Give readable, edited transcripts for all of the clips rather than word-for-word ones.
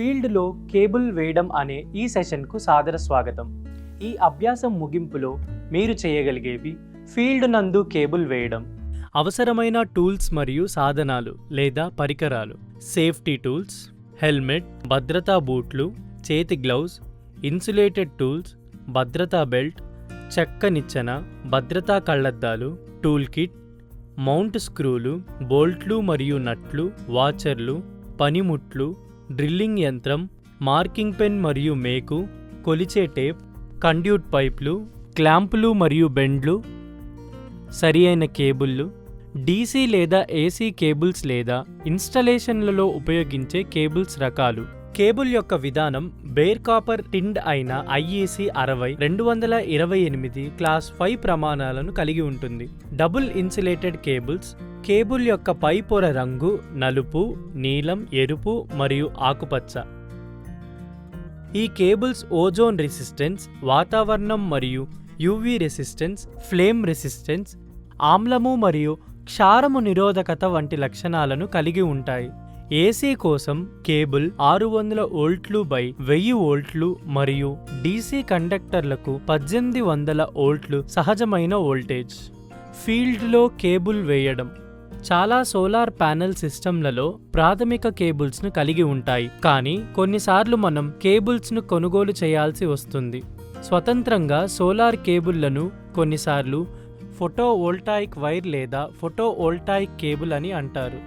ఫీల్డ్లో కేబుల్ వేయడం అనే ఈ సెషన్కు సాదర స్వాగతం. ఈ అభ్యాసం ముగింపులో మీరు చేయగలిగేవి: ఫీల్డ్ నందు కేబుల్ వేయడం, అవసరమైన టూల్స్ మరియు సాధనాలు లేదా పరికరాలు, సేఫ్టీ టూల్స్, హెల్మెట్, భద్రతా బూట్లు, చేతి గ్లౌజ్, ఇన్సులేటెడ్ టూల్స్, భద్రతా బెల్ట్, చెక్క నిచ్చెన, భద్రతా కళ్లద్దాలు, టూల్ కిట్, మౌంట్ స్క్రూలు, బోల్ట్లు మరియు నట్లు, వాచర్లు, పనిముట్లు, డ్రిల్లింగ్ యంత్రం, మార్కింగ్ పెన్ మరియు మేకు, కొలిచే టేప్, కండ్యూట్ పైప్లు, క్లాంపులు మరియు బెండ్లు, సరి అయిన కేబుళ్ళు, డీసీ లేదా ఏసీ కేబుల్స్ లేదా ఇన్స్టలేషన్లలో ఉపయోగించే కేబుల్స్ రకాలు. కేబుల్ యొక్క విధానం బేర్ కాపర్ టిండ్ అయిన IEC 60-228 క్లాస్ 5 ప్రమాణాలను కలిగి ఉంటుంది. Double insulated cables. కేబుల్ యొక్క పై పొర రంగు నలుపు, నీలం, ఎరుపు మరియు ఆకుపచ్చ. ఈ కేబుల్స్ ఓజోన్ రెసిస్టెన్స్, వాతావరణం మరియు UV రెసిస్టెన్స్, ఫ్లేమ్ రెసిస్టెన్స్, ఆమ్లము మరియు క్షారము నిరోధకత వంటి లక్షణాలను కలిగి ఉంటాయి. ఏసీ కోసం కేబుల్ 600 వోల్ట్లు బై 1000 వోల్ట్లు మరియు DC కండక్టర్లకు 1800 వోల్ట్లు సహజమైన వోల్టేజ్. ఫీల్డ్లో కేబుల్ వేయడం. చాలా సోలార్ ప్యానెల్ సిస్టంలలో ప్రాథమిక కేబుల్స్ను కలిగి ఉంటాయి, కానీ కొన్నిసార్లు మనం కేబుల్స్ను కొనుగోలు చేయాల్సి వస్తుంది. స్వతంత్రంగా సోలార్ కేబుల్లను కొన్నిసార్లు ఫోటోవోల్టాయిక్ వైర్ లేదా ఫోటోవోల్టాయిక్ కేబుల్ అని అంటారు.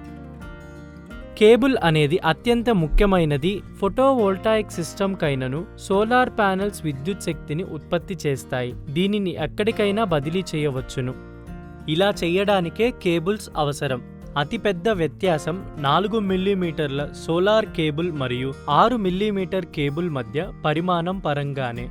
కేబుల్ అనేది అత్యంత ముఖ్యమైనది ఫోటోవోల్టాయిక్ సిస్టమ్కైనను. సోలార్ ప్యానెల్స్ విద్యుత్ శక్తిని ఉత్పత్తి చేస్తాయి, దీనిని ఎక్కడికైనా బదిలీ చేయవచ్చును. ఇలా చేయడానికే కేబుల్స్ అవసరం. అతిపెద్ద వ్యత్యాసం 4 మిల్లీమీటర్ల సోలార్ కేబుల్ మరియు 6 మిల్లీమీటర్ కేబుల్ మధ్య పరిమాణం పరంగానే.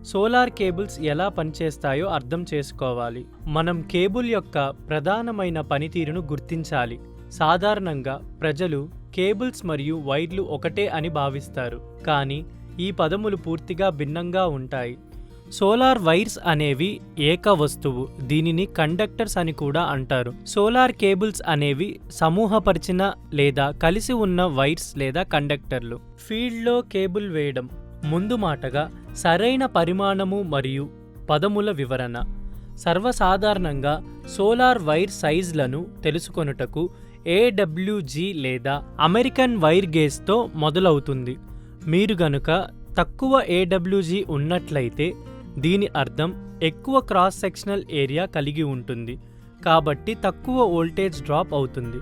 సోలార్ కేబుల్స్ ఎలా పనిచేస్తాయో అర్థం చేసుకోవాలి. మనం కేబుల్ యొక్క ప్రధానమైన పనితీరును గుర్తించాలి. సాధారణంగా ప్రజలు కేబుల్స్ మరియు వైర్లు ఒకటే అని భావిస్తారు, కానీ ఈ పదములు పూర్తిగా భిన్నంగా ఉంటాయి. సోలార్ వైర్స్ అనేవి ఏక వస్తువు, దీనిని కండక్టర్స్ అని కూడా అంటారు. సోలార్ కేబుల్స్ అనేవి సమూహపరిచిన లేదా కలిసి ఉన్న వైర్స్ లేదా కండక్టర్లు. ఫీల్డ్లో కేబుల్ వేయడం. ముందు మాటగా సరైన పరిమాణము మరియు పదముల వివరణ. సర్వసాధారణంగా సోలార్ వైర్ సైజ్లను తెలుసుకొనుటకు AWG లేదా అమెరికన్ వైర్ గేజ్తో మొదలవుతుంది. మీరు గనుక తక్కువ AWG ఉన్నట్లయితే దీని అర్థం ఎక్కువ క్రాస్ సెక్షనల్ ఏరియా కలిగి ఉంటుంది, కాబట్టి తక్కువ వోల్టేజ్ డ్రాప్ అవుతుంది.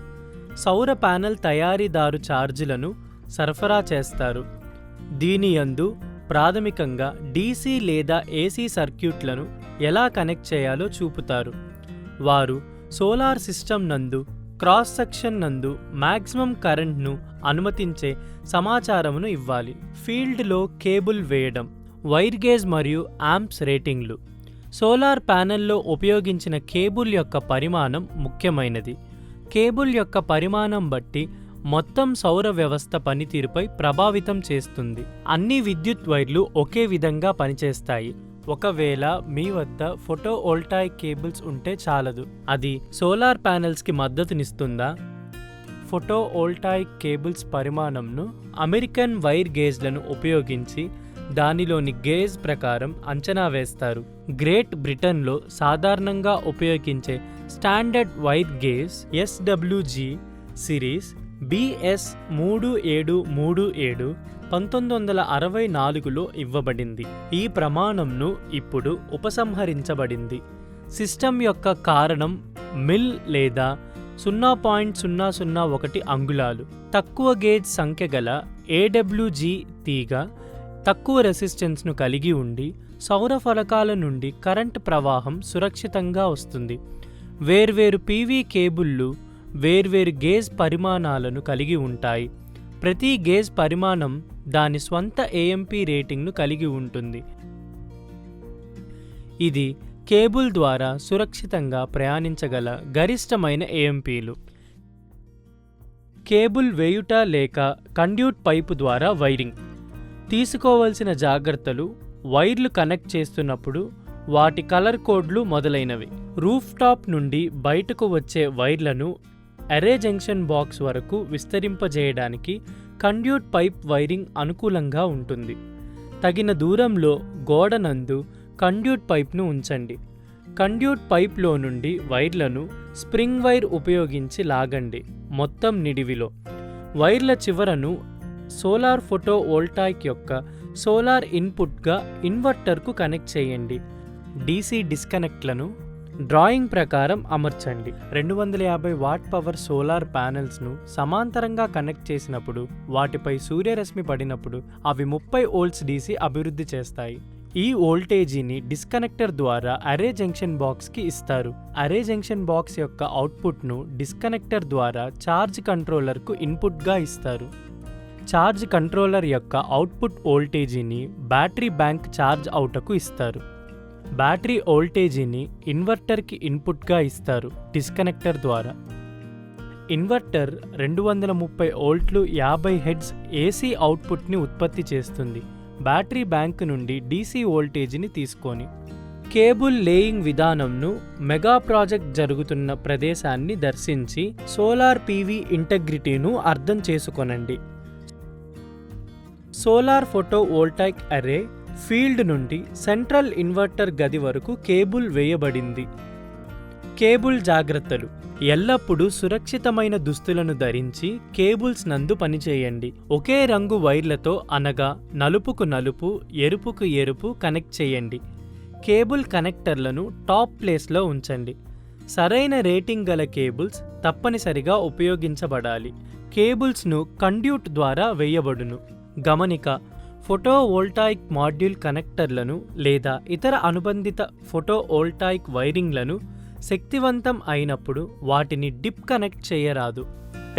సౌర ప్యానెల్ తయారీదారు ఛార్జీలను సరఫరా చేస్తారు. దీని యందు ప్రాథమికంగా DC లేదా AC సర్క్యూట్లను ఎలా కనెక్ట్ చేయాలో చూపుతారు. వారు సోలార్ సిస్టమ్ నందు క్రాస్ సెక్షన్ నందు మ్యాక్సిమం కరెంట్ను అనుమతించే సమాచారమును ఇవ్వాలి. ఫీల్డ్లో కేబుల్ వేయడం. వైర్ గేజ్ మరియు యాంప్స్ రేటింగ్లు. సోలార్ ప్యానెల్లో ఉపయోగించిన కేబుల్ యొక్క పరిమాణం ముఖ్యమైనది. కేబుల్ యొక్క పరిమాణం బట్టి మొత్తం సౌర వ్యవస్థ పనితీరుపై ప్రభావితం చేస్తుంది. అన్ని విద్యుత్ వైర్లు ఒకే విధంగా పనిచేస్తాయి. ఒకవేళ మీ వద్ద ఫోటోవోల్టాయిక్ కేబుల్స్ ఉంటే చాలదు. అది సోలార్ ప్యానెల్స్కి మద్దతునిస్తుందా? ఫోటోవోల్టాయిక్ కేబుల్స్ పరిమాణంను అమెరికన్ వైర్ గేజ్లను ఉపయోగించి దానిలోని గేజ్ ప్రకారం అంచనా వేస్తారు. గ్రేట్ బ్రిటన్లో సాధారణంగా ఉపయోగించే standard wire gauge SWG series BS3737 1964లో ఇవ్వబడింది. ఈ ప్రమాణంను ఇప్పుడు ఉపసంహరించబడింది. సిస్టమ్ యొక్క కారణం మిల్ లేదా 0.001 అంగుళాలు. తక్కువ గేజ్ సంఖ్య గల AWG తీగ తక్కువ రెసిస్టెన్స్ను కలిగి ఉండి సౌర ఫలకాల నుండి కరెంట్ ప్రవాహం సురక్షితంగా వస్తుంది. వేర్వేరు PV కేబుళ్ళు వేర్వేరు గేజ్ పరిమాణాలను కలిగి ఉంటాయి. ప్రతి గేజ్ పరిమాణం దాని స్వంత AMP రేటింగ్ను కలిగి ఉంటుంది. ఇది కేబుల్ ద్వారా సురక్షితంగా ప్రయాణించగల గరిష్టమైన AMPలు. కేబుల్ వేయుట లేక కండ్యూట్ పైపు ద్వారా వైరింగ్. తీసుకోవలసిన జాగ్రత్తలు. వైర్లు కనెక్ట్ చేస్తున్నప్పుడు వాటి కలర్ కోడ్లు మొదలైనవి. రూఫ్ టాప్ నుండి బయటకు వచ్చే వైర్లను అరే జంక్షన్ బాక్స్ వరకు విస్తరింపజేయడానికి కండ్యూట్ పైప్ వైరింగ్ అనుకూలంగా ఉంటుంది. తగిన దూరంలో గోడ నందు కండ్యూట్ పైప్ను ఉంచండి. కండ్యూట్ పైప్లో నుండి వైర్లను స్ప్రింగ్ వైర్ ఉపయోగించి లాగండి. మొత్తం నిడివిలో వైర్ల చివరను సోలార్ ఫోటోవోల్టాయిక్ యొక్క సోలార్ ఇన్పుట్గా ఇన్వర్టర్కు కనెక్ట్ చేయండి. DC డిస్కనెక్ట్లను డ్రాయింగ్ ప్రకారం అమర్చండి. 250 వాట్ పవర్ సోలార్ ప్యానెల్స్ను సమాంతరంగా కనెక్ట్ చేసినప్పుడు వాటిపై సూర్యరశ్మి పడినప్పుడు అవి 30 వోల్ట్స్ DC అభివృద్ధి చేస్తాయి. ఈ వోల్టేజీని డిస్కనెక్టర్ ద్వారా అరే జంక్షన్ బాక్స్కి ఇస్తారు. అరే జంక్షన్ బాక్స్ యొక్క అవుట్పుట్ను డిస్కనెక్టర్ ద్వారా ఛార్జ్ కంట్రోలర్కు ఇన్పుట్గా ఇస్తారు. ఛార్జ్ కంట్రోలర్ యొక్క అవుట్పుట్ వోల్టేజీని బ్యాటరీ బ్యాంక్ ఛార్జ్ అవుటకు ఇస్తారు. బ్యాటరీ వోల్టేజీని ఇన్వర్టర్కి ఇన్పుట్గా ఇస్తారు డిస్కనెక్టర్ ద్వారా. ఇన్వర్టర్ 230 వోల్ట్లు 50 హెర్ట్జ్ AC అవుట్పుట్ని ఉత్పత్తి చేస్తుంది. బ్యాటరీ బ్యాంక్ నుండి DC వోల్టేజీని తీసుకొని కేబుల్ లేయింగ్ విధానంను మెగా ప్రాజెక్ట్ జరుగుతున్న ప్రదేశాన్ని దర్శించి సోలార్ PV ఇంటెగ్రిటీను అర్థం చేసుకొనండి. సోలార్ ఫోటోవోల్టాయిక్ అర్రే ఫీల్డ్ నుండి సెంట్రల్ ఇన్వర్టర్ గది వరకు కేబుల్ వేయబడింది. కేబుల్ జాగ్రత్తలు: ఎల్లప్పుడూ సురక్షితమైన దుస్తులను ధరించి కేబుల్స్ నందు పనిచేయండి. ఒకే రంగు వైర్లతో అనగా నలుపుకు నలుపు, ఎరుపుకు ఎరుపు కనెక్ట్ చేయండి. కేబుల్ కనెక్టర్లను టాప్ ప్లేస్లో ఉంచండి. సరైన రేటింగ్ గల కేబుల్స్ తప్పనిసరిగా ఉపయోగించబడాలి. కేబుల్స్ను కండ్యూట్ ద్వారా వేయబడును. గమనిక: ఫోటోవోల్టాయిక్ మాడ్యూల్ కనెక్టర్లను లేదా ఇతర అనుబంధిత ఫోటోవోల్టాయిక్ వైరింగ్లను శక్తివంతం అయినప్పుడు వాటిని డిప్ కనెక్ట్ చేయరాదు.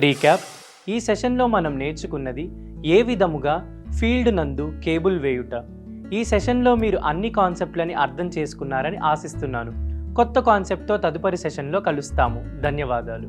రీక్యాప్: ఈ సెషన్లో మనం నేర్చుకున్నది ఏ విధముగా ఫీల్డ్ నందు కేబుల్ వేయుట. ఈ సెషన్లో మీరు అన్ని కాన్సెప్ట్లని అర్థం చేసుకున్నారని ఆశిస్తున్నాను. కొత్త కాన్సెప్ట్తో తదుపరి సెషన్లో కలుస్తాము. ధన్యవాదాలు.